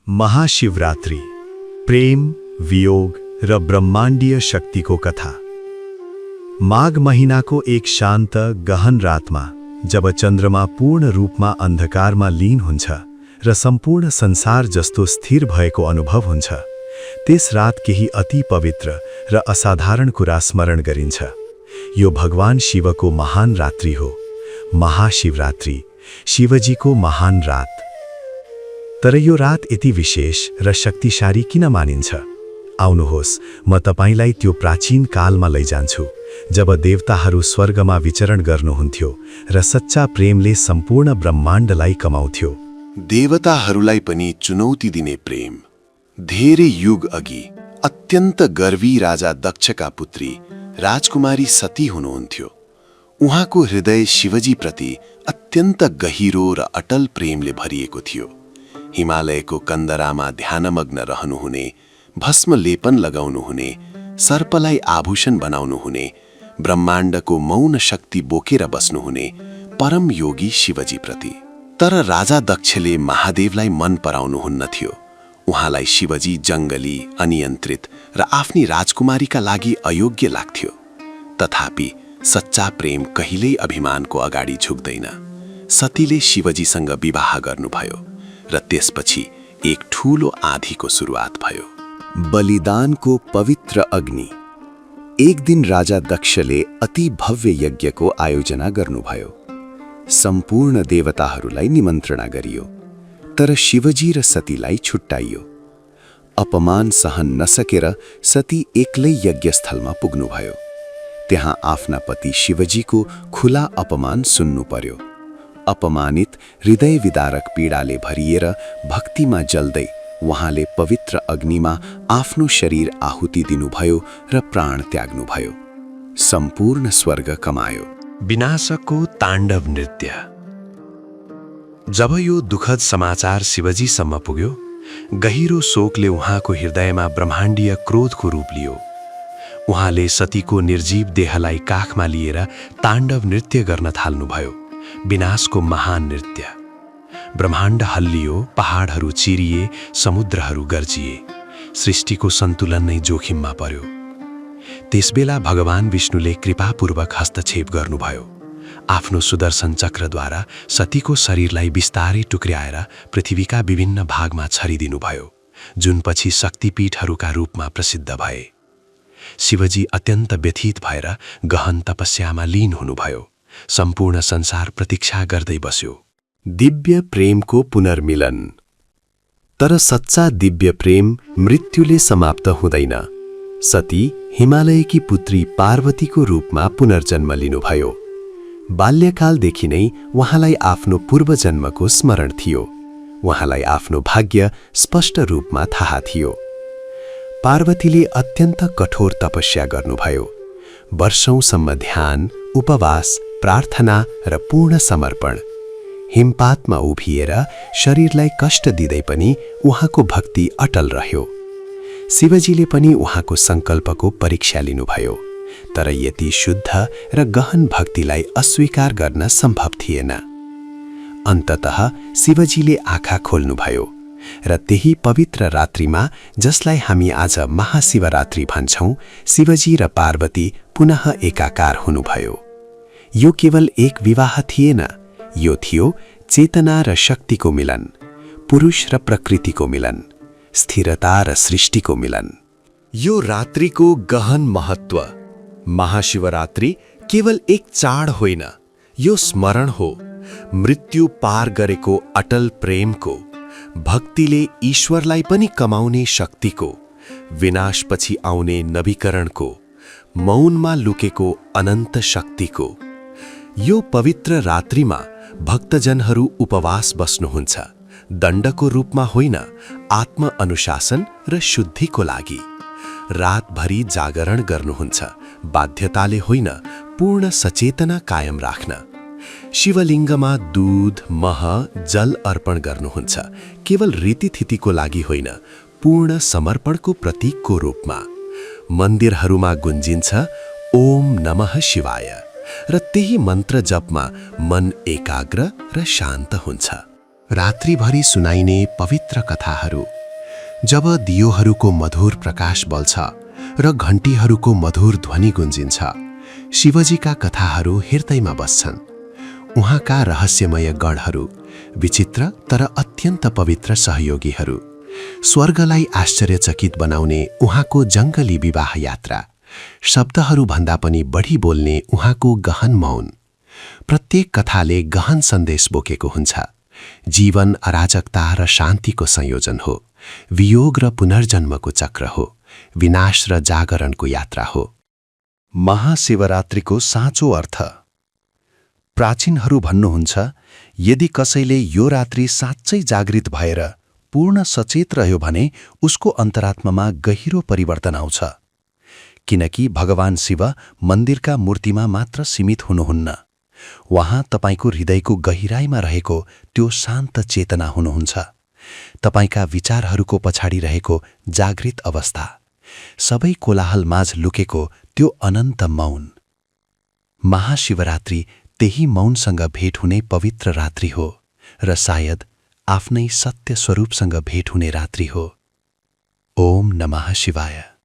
महाशिवरात्रि, प्रेम, वियोग र ब्रह्माण्डीय शक्तिको कथा। माघ महीनाको एक शान्त गहन रातमा जब चन्द्रमा पूर्ण रूपमा अन्धकारमा लीन हुन्छ र सम्पूर्ण संसार जस्तो स्थिर भएको अनुभव हुन्छ, त्यस रात केही अति पवित्र र असाधारण कुरा स्मरण गरिन्छ। यो भगवान शिवको महान रात्रि हो, महाशिवरात्रि, शिवजीको महान रात। तर यो रात यति विशेष र शक्तिशाली किन मानिन्छ? आउनुहोस्, म तपाईलाई त्यो प्राचीन कालमा लैजान्छु, जब देवताहरू स्वर्गमा विचरण गर्नुहुन्थ्यो र सच्चा प्रेमले सम्पूर्ण ब्रह्माण्डलाई कमाउँथ्यो। देवताहरूलाई पनि चुनौती दिने प्रेम। धेरै युग अघि अत्यन्त गर्वी राजा दक्षका पुत्री राजकुमारी सती हुनुहुन्थ्यो। उहाँको हृदय शिवजीप्रति अत्यन्त गहिरो र अटल प्रेमले भरिएको थियो। हिमालयको कन्दरामा ध्यानमग्न रहनुहुने, भस्म लेपन लगाउनुहुने, सर्पलाई आभूषण बनाउनुहुने, ब्रह्माण्डको मौन शक्ति बोकेर बस्नुहुने परम योगी शिवजीप्रति। तर राजा दक्षले महादेवलाई मन पराउनुहुन्न थियो। उहाँलाई शिवजी जङ्गली, अनियन्त्रित र आफ्नी राजकुमारीका लागि अयोग्य लाग्थ्यो। तथापि सच्चा प्रेम कहिल्यै अभिमानको अगाडि झुक्दैन। सतीले शिवजीसँग विवाह गर्नुभयो र त्यसपछि एक ठूलो आँधीको सुरुवात भयो। बलिदानको पवित्र अग्नि। एक दिन राजा दक्षले अति भव्य यज्ञको आयोजना गर्नुभयो। सम्पूर्ण देवताहरूलाई निमन्त्रणा गरियो, तर शिवजी र सतीलाई छुट्टाइयो। अपमान सहन नसकेर सती एक्लै यज्ञस्थलमा पुग्नुभयो। त्यहाँ आफ्ना पति शिवजीको खुला अपमान सुन्नु पर्यो। अपमानित, हृदय विदारक पीडाले भरिएर भक्तिमा जल्दै उहाँले पवित्र अग्निमा आफ्नो शरीर आहुति दिनुभयो र प्राण त्याग्नुभयो। सम्पूर्ण स्वर्ग कमायो। विनाशको ताण्डव नृत्य। जब यो दुखद समाचार शिवजीसम्म पुग्यो, गहिरो शोकले उहाँको हृदयमा ब्रह्माण्डीय क्रोधको रूप लियो। उहाँले सतीको निर्जीव देहलाई काखमा लिएर ताण्डव नृत्य गर्न थाल्नुभयो। विनाशको महान नृत्य। ब्रह्माण्ड हल्लियो, पहाडहरू चिरिए, समुद्रहरू गर्जिए, सृष्टिको सन्तुलन नै जोखिममा पर्यो। त्यसबेला भगवान विष्णुले कृपापूर्वक हस्तक्षेप गर्नुभयो। आफ्नो सुदर्शन चक्रद्वारा सतीको शरीरलाई बिस्तारै टुक्र्याएर पृथ्वीका विभिन्न भागमा छरिदिनुभयो, जुन पछि शक्तिपीठहरूका रूपमा प्रसिद्ध भए। शिवजी अत्यन्त व्यथित भएर गहन तपस्यामा लीन हुनुभयो। सम्पूर्ण संसार प्रतीक्षा गर्दै बस्यो। दिव्य प्रेमको पुनर्मिलन। तर सच्चा दिव्य प्रेम मृत्युले समाप्त हुँदैन। सती हिमालयकी पुत्री पार्वतीको रूपमा पुनर्जन्म लिनुभयो। बाल्यकालदेखि नै उहाँलाई आफ्नो पूर्वजन्मको स्मरण थियो। उहाँलाई आफ्नो भाग्य स्पष्ट रूपमा थाहा थियो। पार्वतीले अत्यन्त कठोर तपस्या गर्नुभयो। वर्षौंसम्म ध्यान, उपवास, प्रार्थना र पूर्ण समर्पण। हिमपातमा उभिएर शरीरलाई कष्ट दिँदै पनि उहाँको भक्ति अटल रह्यो। शिवजीले पनि उहाँको संकल्पको परीक्षा लिनुभयो, तर यति शुद्ध र गहन भक्तिलाई अस्वीकार गर्न सम्भव थिएन। अन्ततः शिवजीले आँखा खोल्नुभयो र त्यही पवित्र रात्रिमा, जसलाई हामी आज महाशिवरात्रि भन्छौं, शिवजी र पार्वती पुनः एकाकार हुनुभयो। यो केवल एक विवाह थिएन, यो थियो चेतना र शक्तिको मिलन, पुरुष र प्रकृतिको मिलन, स्थिरता र सृष्टिको मिलन। यो रात्रिको गहन महत्व। महाशिवरात्रि केवल एक चाड होइन, यो स्मरण हो मृत्यु पार गरेको अटल प्रेमको, भक्तिले ईश्वरलाई पनि कमाउने शक्तिको, विनाशपछि आउने नवीकरणको, मौनमा लुकेको अनन्त शक्तिको। यो पवित्र रात्रिमा भक्तजनहरू उपवास बस्नुहुन्छ, दण्डको रूपमा होइन, आत्म अनुशासन र शुद्धिको लागि। रातभरि जागरण गर्नुहुन्छ, बाध्यताले होइन, पूर्ण सचेतना कायम राख्न। शिवलिङ्गमा दूध, मह, जल अर्पण गर्नुहुन्छ, केवल रीतिथितिको लागि होइन, पूर्ण समर्पणको प्रतीकको रूपमा। मन्दिरहरूमा गुन्जिन्छ ओम नमः शिवाय, र त्यही मन्त्र जपमा मन एकाग्र र शान्त हुन्छ। रात्रिभरि सुनाइने पवित्र कथाहरू। जब दियोहरूको मधुर प्रकाश बल्छ र घण्टीहरूको मधुर ध्वनि गुन्जिन्छ, शिवजीका कथाहरू हृदयमा बस्छन्। उहाँका रहस्यमय गणहरू, विचित्र तर अत्यन्त पवित्र सहयोगीहरू, स्वर्गलाई आश्चर्यचकित बनाउने उहाँको जङ्गली विवाह यात्रा, शब्दहरूभन्दा पनि बढी बोल्ने उहाँको गहन मौन। प्रत्येक कथाले गहन सन्देश बोकेको हुन्छ। जीवन अराजकता र शान्तिको संयोजन हो, वियोग र पुनर्जन्मको चक्र हो, विनाश र जागरणको यात्रा हो। महाशिवरात्रिको साँचो अर्थ। प्राचीनहरू भन्नुहुन्छ, यदि कसैले यो रात्रि साँच्चै जागृत भएर पूर्ण सचेत रह्यो भने उसको अन्तरात्मामा गहिरो परिवर्तन आउँछ। किनकि भगवान शिव मन्दिरका मूर्तिमा मात्र सीमित हुनुहुन्न। उहाँ तपाईको हृदयको गहिराईमा रहेको त्यो शान्त चेतना हुनुहुन्छ। तपाईका विचारहरूको पछाडि रहेको जागृत अवस्था, सबै कोलाहलमाझ लुकेको त्यो अनन्त मौन। महाशिवरात्रि त्यही मौनसँग भेट हुने पवित्र रात्रि हो र सायद आफ्नै सत्य स्वरूपसँग भेट हुने रात्रि हो। ओम नमः शिवाय।